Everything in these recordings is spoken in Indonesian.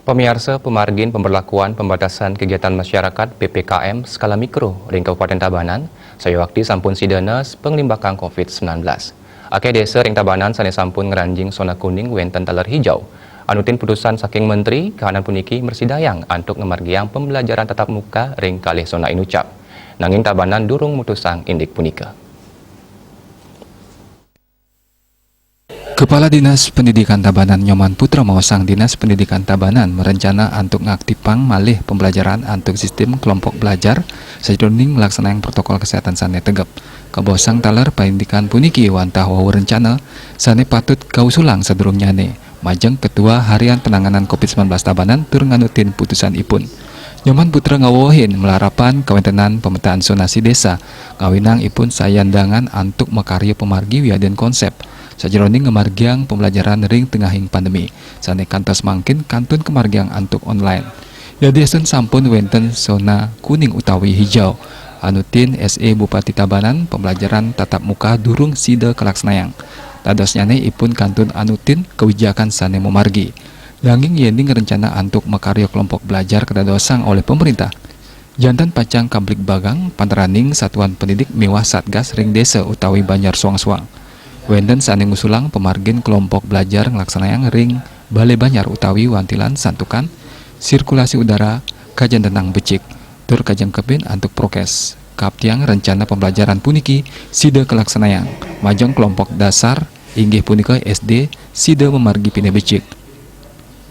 Pemirsa, pemargin pemberlakuan pembatasan kegiatan masyarakat PPKM skala mikro ring Kabupaten Tabanan, saya waktu sampun sidana penglimbakang COVID-19. Akeh desa ring Tabanan sane sampun ngeranjing zona kuning wenten taler hijau. Anutin putusan saking menteri kahanan puniki mersidayang antuk ngemargiang pembelajaran tatap muka ring kalih zona inucap. Nanging Tabanan durung mutusang indik punika. Kepala Dinas Pendidikan Tabanan Nyoman Putra mawasang Dinas Pendidikan Tabanan merencana untuk ngaktifang malih pembelajaran untuk sistem kelompok belajar sajroning melaksanakan protokol kesehatan sane tegep. Kabosang taler pendidikan puniki wantah wawu rencana sane patut kausulang sedurung nyane. Majeng Ketua Harian Penanganan COVID-19 Tabanan tur nganutin putusan ipun. Nyoman Putra ngawohin melarapan kawentenan pemetaan zonasi desa ngawinang ipun sayandangan antuk makarya pemargi wiaden konsep sajroning ngemargiang pembelajaran ring tengahing pandemi sane kantos mangkin kantun kemargiang antuk online yadesun sampun wenten zona kuning utawi hijau anutin SE Bupati Tabanan pembelajaran tatap muka durung sida kelaksanayang tadosnyane ipun kantun anutin kebijakan sane memargi nanging yening rencana antuk makarya kelompok belajar kedadosang oleh pemerintah jantan pacang kablik bagang panteraning satuan pendidik mewah satgas ring desa utawi Banjar Suang-Suang wenden sane ngusulang pemargin kelompok belajar ngelaksanayan ring Balai Banjar utawi wantilan santukan sirkulasi udara kajan tenang becik tur kajang kebin antuk prokes kaptiang rencana pembelajaran puniki sida kelaksanayang majang kelompok dasar inggih punika SD sida memargi pine becik.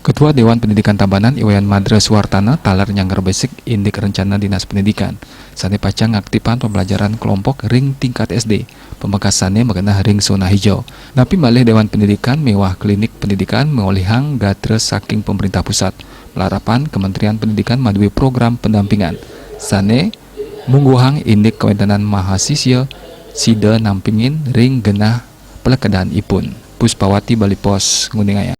Ketua Dewan Pendidikan Tabanan Iwayan Madra Suwartana talar nyangger besik indik rencana Dinas Pendidikan sane pacang aktifan pembelajaran kelompok ring tingkat SD pemekasannya mengenai ring zona hijau napi malih Dewan Pendidikan mewah klinik pendidikan mengolihang gatres saking pemerintah pusat melarapan Kementerian Pendidikan madui program pendampingan sane mungguhang indik kewentenan mahasiswa sida nampingin ring genah pelekedaan ipun Puspawati Bali Pos Nguningaya.